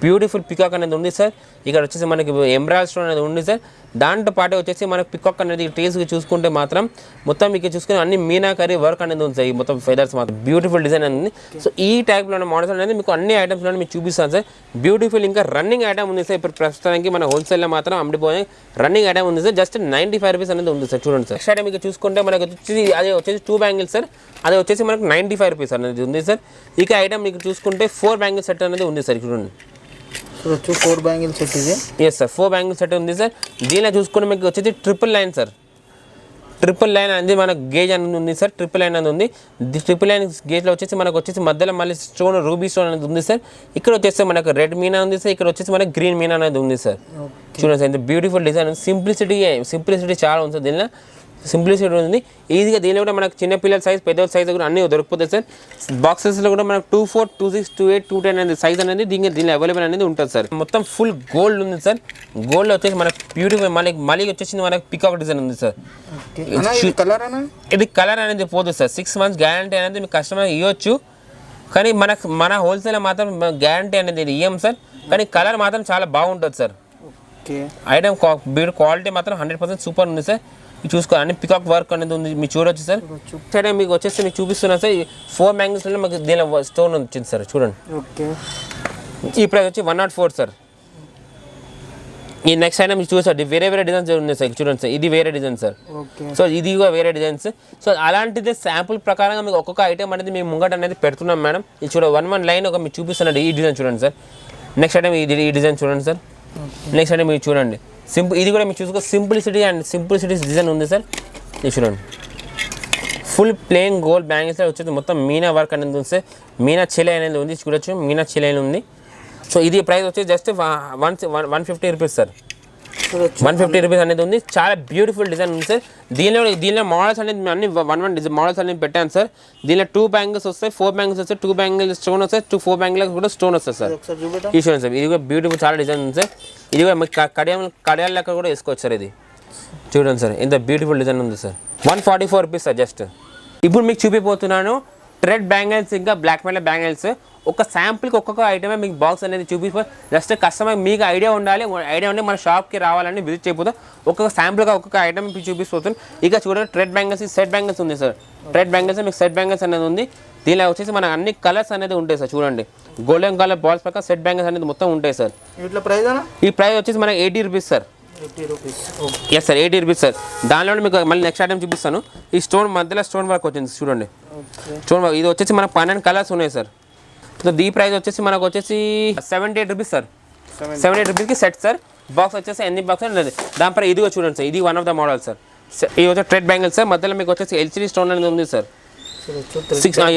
బ్యూటిఫుల్ పికాక్ అనేది ఉంది సార్. ఇక్కడ వచ్చేసి మనకి ఎంబ్రాయిడరీ స్టోన్ అనేది ఉంది సార్. దాంతో పాటు వచ్చేసి మనకి పికాక్ అనేది ట్రీస్కి చూసుకుంటే మాత్రం మొత్తం మీకు చూసుకుని అన్ని మీనాకరీ వర్క్ అనేది ఉంది సార్. ఈ మొత్తం ఫెదర్స్ మాత్రం బ్యూటిఫుల్ డిజైన్ అనేది. సో ఈ టైప్లో మోడల్స్ అనేది మీకు అన్ని ఐటమ్స్లో మీకు చూపిస్తాను సార్. బ్యూటిఫుల్ ఇంకా రన్నింగ్ ఐటమ్ ఉంది సార్. ఇప్పుడు ప్రస్తుతానికి మన హోల్సేల్లో మాత్రం అమ్ముడిపోయే రన్నింగ్ ఐటమ్ ఉంది సార్. జస్ట్ 95 రూపీస్ అనేది ఉంది సార్. చూడండి సార్, నెక్స్ట్ ఐటమ్ మీకు చూసుకుంటే మనకు వచ్చేసి అదే వచ్చేసి 2 బ్యాంగిల్స్ సార్. అదే వచ్చేసి మనకు 95 రూపీస్ అనేది ఉంది సార్. ఇక ఐటమ్ మీకు చూసుకుంటే 4 బ్యాంగిల్ సెట్ అనేది ఉంది సార్. చూడండి, 4 బ్యాంగిల్ సెట్ ఇది. ఎస్ సార్, 4 బ్యాంగిల్ సెట్ ఉంది సార్. దీనిలో చూసుకుంటే మీకు వచ్చేసి triple line sir. Triple line అనేది మనకు గేజ్ అనేది ఉంది సార్. ట్రిపుల్ లైన్ అనేది ఉంది. ట్రిపుల్ లైన్ గేజ్లో వచ్చేసి మనకు వచ్చేసి మధ్యలో మళ్ళీ స్టోన్ రూబీ స్టోన్ అనేది ఉంది సార్. ఇక్కడ వచ్చేసి మనకు రెడ్ మీనా ఉంది సార్. ఇక్కడ వచ్చేసి మనకు గ్రీన్ మీనా అనేది ఉంది సార్. చూడండి సార్, ఇంత బ్యూటిఫుల్ డిజైన్. సింప్లిసిటీ చాలా ఉంది సార్. దీనిలో సింప్లిసిటీ ఉంది ఈజీగా. దీనిలో కూడా మనకు చిన్న పిల్లల సైజ్, పెద్దల సైజ్ కూడా అన్నీ దొరికిపోతాయి సార్. బాక్సెస్లో కూడా మనకు 24, 26, 28, 210 అనేది సైజ్ అనేది దీనిలో అవైలబుల్ అనేది ఉంటుంది సార్. మొత్తం ఫుల్ గోల్డ్ ఉంది సార్. గోల్డ్లో వచ్చేసి మనకు బ్యూటిఫుల్ మళ్ళీ వచ్చేసి మనకు పికాక్ డిజైన్ ఉంది సార్. ఇది కలర్ అనేది పోదు సార్. 6 months గ్యారంటీ అనేది మీకు కస్టమర్ ఇవ్వచ్చు, కానీ మన హోల్సేల్ మాత్రం గ్యారంటీ అనేది ఇవ్వం సార్. కానీ కలర్ మాత్రం చాలా బాగుంటుంది సార్. ఐటమ్ క్వాలిటీ మాత్రం 100% సూపర్ ఉంది సార్. చూసుకో అన్ని పికాక్ వర్క్ అనేది ఉంది, మీరు చూడొచ్చు సార్. సరే మీకు వచ్చేసి మీకు చూపిస్తున్నా సార్, 4 బ్యాంగిల్స్లో మాకు దీనిలో స్టోన్ వచ్చింది సార్. చూడండి, ఈ ప్రైస్ వచ్చి 104 సార్. ఈ నెక్స్ట్ ఐటమ్ మీకు చూసారు, వేరే డిజైన్స్ ఉన్నాయి సార్. చూడండి సార్, ఇది వేరే డిజైన్ సార్. సో ఇది కూడా వేరే డిజైన్స్. సో అలాంటిది శాంపుల్ ప్రకారంగా మీకు ఒక్కొక్క ఐటమ్ అనేది మేము ముంగట అనేది పెడుతున్నాం మేడం. ఇది చూడ 1 లైన్ ఒక మీకు చూపిస్తున్నాడు. ఈ డిజైన్ చూడండి సార్. నెక్స్ట్ ఐటమ్ ఈ డిజైన్ చూడండి సార్. నెక్స్ట్ ఐటమ్ మీరు చూడండి, ఇది కూడా మీరు చూసుకో సింప్లిసిటీ డిజైన్ ఉంది సార్. ఇది చూడండి, ఫుల్ ప్లెయిన్ గోల్డ్ బ్యాంగిల్స్ వచ్చేది మొత్తం మీనా వర్క్ అనేది ఉంది సార్. మీనా చిలై అనేది ఉంది, చూడొచ్చు మీనా చిలై ఉంది. సో ఇది ప్రైస్ వచ్చి జస్ట్ 150 రూపీస్ సార్. 150 రూపీస్ అనేది ఉంది. చాలా బ్యూటిఫుల్ డిజైన్ ఉంది సార్. దీనిలో మోడల్స్ అనేది అన్ని 1 మోడల్స్ అనేది పెట్టాను సార్. దీనిలో 2 బ్యాంగిల్స్ వస్తాయి, 4 బ్యాంగిల్స్ వస్తాయి, 2 బ్యాంగిల్స్ స్టోన్ వస్తాయి, 4 బ్యాంగిల్స్ కూడా స్టోన్ వస్తుంది సార్. ఈ చూడండి సార్, ఇది కూడా బ్యూటిఫుల్ చాలా డిజైన్ ఉంది సార్. ఇది కూడా మీకు కడియాల లెక్క కూడా వేసుకోవచ్చు సార్. ఇది చూడండి సార్, ఎంత బ్యూటిఫుల్ డిజైన్ ఉంది సార్. 144 rupees sir just. ఇప్పుడు మీకు చూపిపోతున్నాను థ్రెడ్ బ్యాంగిల్స్, ఇంకా బ్లాక్ మెటల్ బ్యాంగిల్స్. ఒక శాంపుల్కి ఒక్కొక్క ఐటమే మీకు బాక్స్ అనేది చూపిపో. జస్ట్ కస్టమర్ మీకు ఐడియా ఉండాలి మన షాప్కి రావాలని విజిట్ చేయకపోతే ఒక్కొక్క శాంపుల్గా ఒక్కొక్క ఐటమ్ మీకు చూపిపోతుంది. ఇక చూడండి, ట్రెడ్ బ్యాంగిల్స్, సెట్ బ్యాంగిల్స్ ఉంది సార్. ట్రెడ్ బ్యాంగిల్స్ మీకు సెట్ బ్యాంగిల్స్ అనేది ఉంది. దీనిలో వచ్చేసి మనకు అన్ని కలర్స్ అనేది ఉంటాయి సార్. చూడండి, గోల్డెన్ కలర్ బాల్స్ పక్క సెట్ బ్యాంగిల్స్ అనేది మొత్తం ఉంటాయి సార్. ఈ ప్రైస్ వచ్చేసి మనకి 80 rupees sir. Yes sir, 80 rupees sir. దానిలో మీకు మళ్ళీ నెక్స్ట్ ఐటమ్ చూపిస్తాను. ఈ స్టోన్ మధ్యలో స్టోన్ వర్క్ వచ్చింది చూడండి, స్టోన్ వర్క్. ఇది వచ్చేసి మనకు 12 కలర్స్ ఉన్నాయి సార్. సో దీ ప్రైస్ వచ్చేసి మనకు వచ్చేసి 78 రూపీస్ సార్. 78 రూపీస్కి సెట్ సార్. బాక్స్ వచ్చేసి ఎన్ని బాక్స్ అనేది దానిపై ఇదిగో చూడండి సార్. ఇది one of the model sir. ఇది వచ్చి ట్రెడ్ బ్యాంగిల్స్ సార్. మధ్యలో మీకు వచ్చేసి ఎల్సిడి స్టోన్ అనేది ఉంది sir.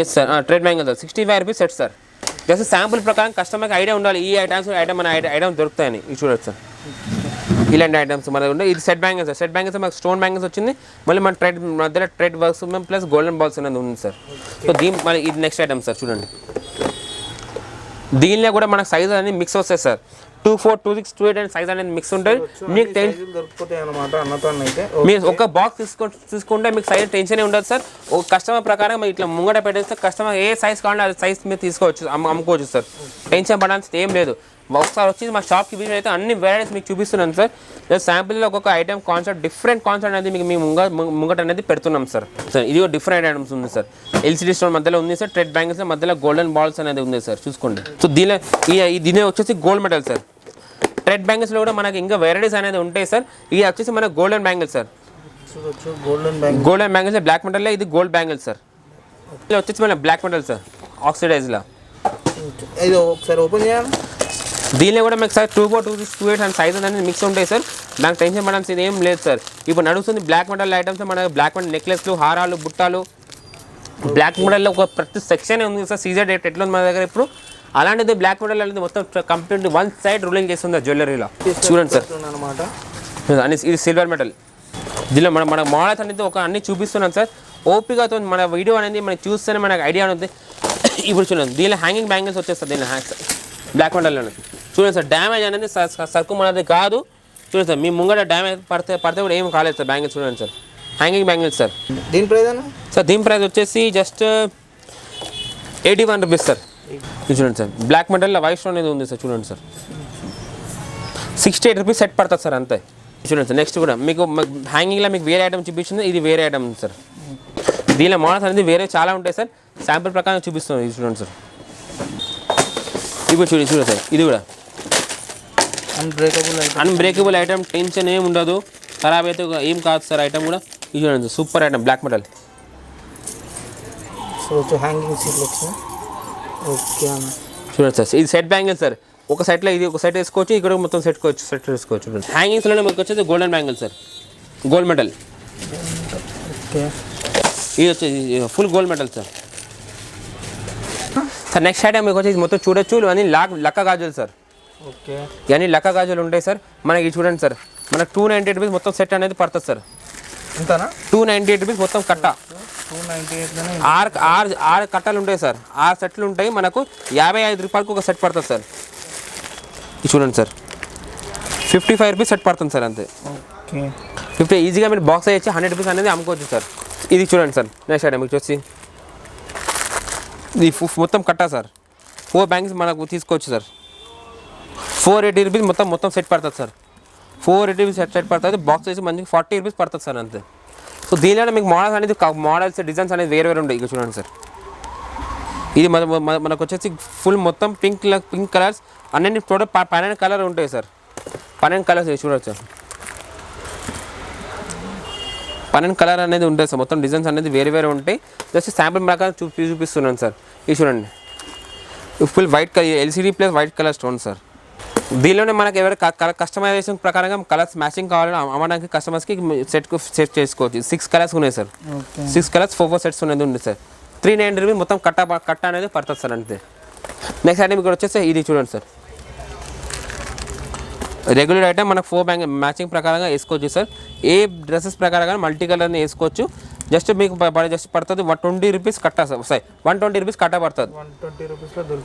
Yes sir, thread bangle sir. 65 rupees set sir. Just sample ప్రకారం కస్టమర్కి ఐడియా ఉండాలి ఈ ఐటమ్స్ మన ఐటమ్ దొరుకుతాయని. ఇది చూడొచ్చు సార్, ఇలాంటి ఐటమ్స్ మనకు ఉండే. ఇది set bangles sir. Set bangles మనకు స్టోన్ బ్యాంగిల్స్ వచ్చింది. మళ్ళీ మన ట్రెడ్ మధ్యలో thread works plus golden balls అనేది ఉంది సార్. సో మళ్ళీ ఇది నెక్స్ట్ ఐటమ్ సార్. చూడండి, దీనిలో కూడా మనకు సైజ్ అనేది మిక్స్ వస్తాయి సార్. 24, 26, 28 అనే సైజ్ అనేది మిక్స్ ఉంటుంది. మీకు మీరు ఒక బాక్స్ తీసుకుంటే మీకు సైజ్ టెన్షన్ ఉండదు సార్. ఒక కస్టమర్ ప్రకారం ఇట్లా ముంగట పెట్టేస్తే కస్టమర్ ఏ సైజ్ కావాలంటే అది సైజ్ మీరు తీసుకోవచ్చు, అమ్ముకోవచ్చు సార్. టెన్షన్ పడాల్సింది ఏం లేదు. ఒకసారి వచ్చి మా షాప్కి విజిట్ అయితే అన్ని వెరైటీస్ మీకు చూపిస్తున్నాను సార్. శాంపుల్లో ఒక్కొక్క ఐటమ్ కాన్సెప్ట్ డిఫరెంట్ కాన్సెప్ట్ అనేది మీకు మేము ముంగట అనేది పెడుతున్నాం సార్. సార్ ఇది డిఫరెంట్ ఐటమ్స్ ఉంది సార్. ఎల్సిడి స్టోన్ మధ్యలో ఉంది సార్. ట్రెడ్ బ్యాంగిల్స్ మధ్యలో గోల్డెన్ బాల్స్ అనేది ఉంది సార్. చూసుకోండి. సో దీని వచ్చేసి గోల్డ్ మెటల్ సార్. ట్రెడ్ బ్యాంగిల్స్లో కూడా మనకి ఇంకా వెరైటీస్ అనేది ఉంటాయి సార్. ఇది వచ్చేసి మన గోల్డెన్ బ్యాంగిల్స్ సార్. చూడొచ్చు golden bangle. Golden bangles black మెటల్లో, ఇది గోల్డ్ బ్యాంగిల్స్ సార్. ఇది వచ్చేసి మన బ్లాక్ మెటల్ సార్, ఆక్సిడైజ్లో. ఇది ఒకసారి ఓపెన్ చేయాలి. దీనిలో కూడా మీకు సార్ 2 4 2 6 2 8 అండ్ సైజెస్ అనేది మిక్స్ ఉంటాయి సార్. దానికి టెన్షన్ పడాల్సింది ఏం లేదు సార్. ఇప్పుడు నడుస్తుంది బ్లాక్ మెటల్ ఐటమ్స్, మన బ్లాక్ మెటల్ నెక్లెస్లు, హారాలు, బుట్టాలు. బ్లాక్ మెటల్లో ఒక ప్రతి సెక్షన్ ఉంది సార్. సీజర్ డేట్ ఎట్లా ఉంది మన దగ్గర ఇప్పుడు, అలాంటిది బ్లాక్ మెటల్ అనేది మొత్తం కంప్లీట్ వన్ సైడ్ రూలింగ్ చేస్తుంది జ్యువెలరీలో. చూడండి సార్ అనమాట. ఇది సిల్వర్ మెటల్. దీనిలో మన మోడల్స్ అనేది ఒక అన్ని చూపిస్తున్నాను సార్. ఓపికతో మన వీడియో అనేది మనకి చూస్తేనే మనకు ఐడియా ఉంది. ఇప్పుడు చూడండి, దీనిలో హ్యాంగింగ్ బ్యాంగిల్స్ వచ్చేస్తుంది. దీనిలో బ్లాక్ మెటల్లో చూడండి సార్. డ్యామేజ్ అనేది సరుకు మనది కాదు. చూడండి సార్, మీ ముంగట డ్యామేజ్ పడితే కూడా ఏం కాలేదు సార్. బ్యాంగిల్స్ చూడండి సార్, హ్యాంగింగ్ బ్యాంగిల్స్ సార్. దీని ప్రైస్ అన్న సార్ దీని ప్రైస్ వచ్చేసి జస్ట్ 81 రూపీస్ సార్. ఇది చూడండి సార్, బ్లాక్ మెటల్లో వైట్ స్టోన్ అనేది ఉంది సార్. చూడండి సార్, 68 రూపీస్ సెట్ పడుతుంది సార్ అంతే. చూడండి సార్, నెక్స్ట్ కూడా మీకు హ్యాంగింగ్లో మీకు వేరే ఐటమ్ చూపించింది, ఇది వేరే ఐటమ్ సార్. దీనిలో మోడల్స్ అనేది వేరే చాలా ఉంటాయి సార్. శాంపుల్ ప్రకారం చూపిస్తున్నాం. ఇది చూడండి సార్, ఇప్పుడు చూడండి సార్, ఇది కూడా అన్బ్రేకబుల్ ఐటమ్. టెన్షన్ ఏం ఉండదు, ఖరాబ్ అయితే ఏం కాదు సార్ ఐటమ్ కూడా. ఇది చూడండి sir, super item black metal. Hanging selection. Okay అన్న. చూడండి సార్, ఇది సెట్ బ్యాంగిల్ సార్. ఒక సైడ్లో ఇది ఒక సైడ్ వేసుకోవచ్చు, ఇక్కడ మొత్తం సెట్ వేసుకోవచ్చు. చూడండి హ్యాంగింగ్స్లోనే మీకు వచ్చేసి golden bangle sir, gold metal. Okay, ఇది వచ్చేసి full gold metal sir. Sir next item మీకు వచ్చేసి మొత్తం చూడొచ్చు, ఇవన్నీ లక్క గాజులు సార్. ఓకే, ఇవన్నీ లక్క గాజులు ఉంటాయి సార్. మనకి చూడండి సార్, మనకు 298 రూపీస్ మొత్తం సెట్ అనేది పడుతుంది సార్. ఎంతనా? 298 రూపీస్ మొత్తం కట్ట. 298 ఆరు కట్టలు ఉంటాయి సార్, 6 సెట్లు ఉంటాయి. మనకు 55 రూపాయలకు ఒక సెట్ పడుతుంది సార్. ఇది చూడండి సార్, 55 రూపీస్ సెట్ పడుతుంది సార్ అంతే. ఓకే, 50 ఈజీగా మీరు బాక్స్ అయ్యి 100 రూపీస్ అనేది అమ్ముకోవచ్చు సార్. ఇది చూడండి సార్, నెక్స్ట్ ఐటమ్ మీకు వచ్చి ఇది మొత్తం కట్టా సార్. 4 బ్యాంక్స్ మనకు తీసుకోవచ్చు సార్. 480 రూపీస్ మొత్తం సెట్ పడుతుంది సార్. 480 రూపీస్ సెట్ పడుతుంది. బాక్స్ వేసి మంచిగా 40 రూపీస్ పడుతుంది సార్ అంతే. సో దీనిలో మీకు మోడల్స్ అనేది మోడల్స్ డిజైన్స్ అనేది వేరే ఉంటాయి. ఇక చూడండి సార్, ఇది మనకు వచ్చేసి ఫుల్ మొత్తం పింక్ కలర్స్ అన్నీ టోటల్ 12 కలర్ ఉంటాయి సార్. 12 కలర్స్ చూడవచ్చు సార్. 12 కలర్ అనేది ఉంటుంది సార్. మొత్తం డిజైన్స్ అనేది వేరే ఉంటాయి. జస్ట్ శాంపుల్ ప్రకారం చూపిస్తున్నాను సార్. ఇది చూడండి, full white colour LCD plus white colour stone sir. దీనిలోనే మనకి ఎవరైనా కస్టమైజేషన్ ప్రకారంగా కలర్స్ మ్యాచింగ్ కావాలని అమ్మడానికి కస్టమర్స్కి సెట్ చేసుకోవచ్చు. 6 కలర్స్ ఉన్నాయి సార్. 6 కలర్స్ 4 సెట్స్ అనేది ఉంది సార్. 390 రూపీస్ మొత్తం కట్ట అనేది పడుతుంది సార్ అంతే. నెక్స్ట్ ఐటమ్ ఇక్కడ వచ్చేసి ఇది చూడండి సార్, రెగ్యులర్ ఐటమ్ మనకు 4 బ్యాంక్ మ్యాచింగ్ ప్రకారంగా వేసుకోవచ్చు సార్. ఏ డ్రెస్సెస్ ప్రకారంగా మల్టీ కలర్ని వేసుకోవచ్చు. జస్ట్ మీకు జస్ట్ పడుతుంది 120 రూపీస్ కట్ట సార్. 120 రూపీస్ కట్ట పడుతుంది.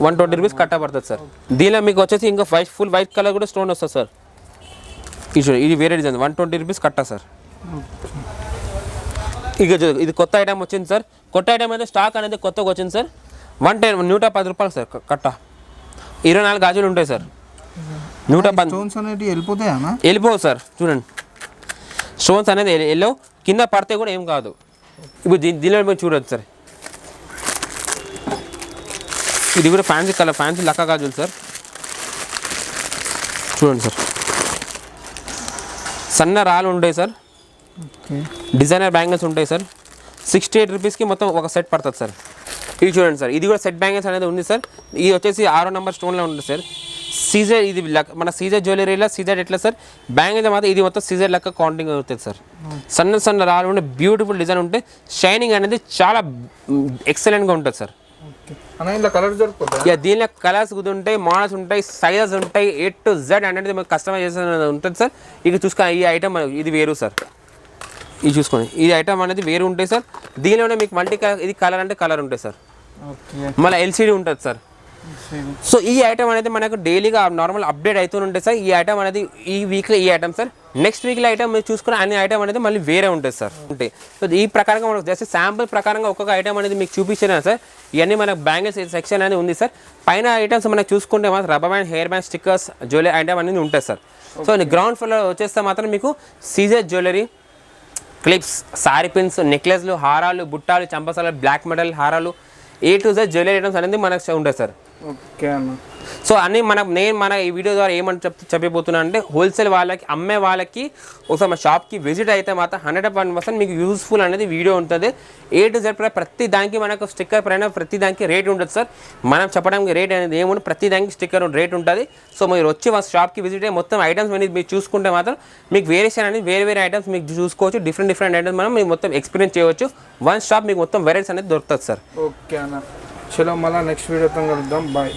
120 రూపీస్ కట్ట పడుతుంది సార్. దీనిలో మీకు వచ్చేసి ఇంకా ఫుల్ వైట్ కలర్ కూడా స్టోన్ వస్తుంది సార్. ఇది వేరే డిజైన్ 120 రూపీస్ కట్ట సార్. ఇక ఇది కొత్త ఐటమ్ వచ్చింది సార్. కొత్త ఐటమ్ అయితే స్టాక్ అనేది కొత్తగా వచ్చింది సార్. 110 రూపాయలు సార్ కట్ట. 24 గాజులు ఉంటాయి సార్. 110 స్టోన్స్ అనేవి వెళ్ళిపోతాయా? వెళ్ళిపోవు సార్. చూడండి, స్టోన్స్ అనేది ఎల్లో కింద పడితే కూడా ఏం కాదు. ఇప్పుడు దీనిలో మీరు చూడొచ్చు సార్. ఇది కూడా ఫ్యాన్సీ కలర్, ఫ్యాన్సీ లక్క గాజులు సార్. చూడండి సార్, సన్న రాళ్ళు ఉంటాయి సార్. డిజైనర్ బ్యాంగిల్స్ ఉంటాయి సార్. 68 రూపీస్కి మొత్తం ఒక సెట్ పడుతుంది సార్. ఇది చూడండి సార్, ఇది కూడా సెట్ బ్యాంగిల్స్ అనేది ఉంది సార్. ఇది వచ్చేసి 6వ నెంబర్ స్టోన్లో ఉంటుంది సార్. సీజర్, ఇది మన సీజర్ జ్యువెలరీలో సీజర్ ఎట్లా సార్ బ్యాంగిల్స్ మాత్రం ఇది మొత్తం సీజర్ లెక్క కౌంటింగ్ అవుతుంది సార్. సన్న రాళ్ళు ఉంటే బ్యూటిఫుల్ డిజైన్ ఉంటే షైనింగ్ అనేది చాలా ఎక్సలెంట్గా ఉంటుంది సార్. ఇక దీనిలో కలర్స్ ఉంటాయి, మోడల్స్ ఉంటాయి, సైజెస్ ఉంటాయి, A to Z అనేది మీకు కస్టమైజేషన్ ఉంటుంది సార్. ఇక చూసుకో, ఈ ఐటమ్ ఇది వేరు సార్. ఇది చూసుకోండి, ఈ ఐటమ్ అనేది వేరు ఉంటాయి సార్. దీనిలోనే మీకు మల్టీ కలర్, ఇది కలర్ అంటే కలర్ ఉంటాయి సార్. మళ్ళీ ఎల్సిడి ఉంటుంది సార్. సో ఈ ఐటమ్ అనేది మనకు డైలీగా నార్మల్ అప్డేట్ అవుతూ ఉంటాయి సార్. ఈ ఐటమ్ అనేది ఈ వీక్లో ఈ ఐటమ్ సార్. నెక్స్ట్ వీక్లో ఐటమ్ మీరు చూసుకున్న అన్ని ఐటమ్ అనేది మళ్ళీ వేరే ఉంటుంది సార్. ఉంటాయి. సో ఈ ప్రకారంగా మనకు జస్ట్ శాంపుల్ ప్రకారంగా ఒక్కొక్క ఐటమ్ అనేది మీకు చూపించాను సార్. ఇవన్నీ మనకు బ్యాంగిల్స్ సెక్షన్ అనేది ఉంది సార్. పైన ఐటమ్స్ మనకు చూసుకుంటే మాత్రం rubber band, hair band, stickers, jewellery item అనేది ఉంటాయి సార్. సో గ్రౌండ్ ఫ్లోర్లో వచ్చేస్తే మాత్రం మీకు సీజర్ జ్యువెలరీ, క్లిప్స్, సారీ పిన్స్, నెక్లెస్లు, హారాలు, బుట్టాలు, చంపసాలు, బ్లాక్ మెటల్ హారాలు, A to Z jewellery items అనేది మనకు ఉంటాయి సార్. ఓకే అన్న. సో అన్నీ మన ఈ వీడియో ద్వారా ఏమని చెప్పబోతున్నాను అంటే హోల్సేల్ వాళ్ళకి అమ్మే వాళ్ళకి ఒకసారి మా షాప్కి విజిట్ అయితే మాత్రం 100% మీకు యూస్ఫుల్ అనేది వీడియో ఉంటుంది. A to Z ప్రతి దానికి మనకు స్టిక్కర్ పైన ప్రతి దానికి రేట్ ఉంటుంది సార్. మనం చెప్పడానికి రేట్ అనేది ఏముంటుంది, ప్రతి దానికి స్టిక్కర్ రేట్ ఉంటుంది. సో మీరు వచ్చి మా షాప్కి విజిట్ అయ్యి మొత్తం ఐటమ్స్ అనేది మీరు చూసుకుంటే మాత్రం మీకు వేరియేషన్ అనేది వేరే ఐటమ్స్ మీకు చూసుకోవచ్చు. డిఫరెంట్ ఐటమ్స్ మనం మీకు మొత్తం ఎక్స్పీరియన్స్ చేయవచ్చు. వన్ షాప్ మీకు మొత్తం వెరైటీస్ అనేది దొరుకుతుంది సార్. ఓకే అన్న, చలో మళ్ళీ నెక్స్ట్ వీడియోతో కలుద్దాం. బాయ్.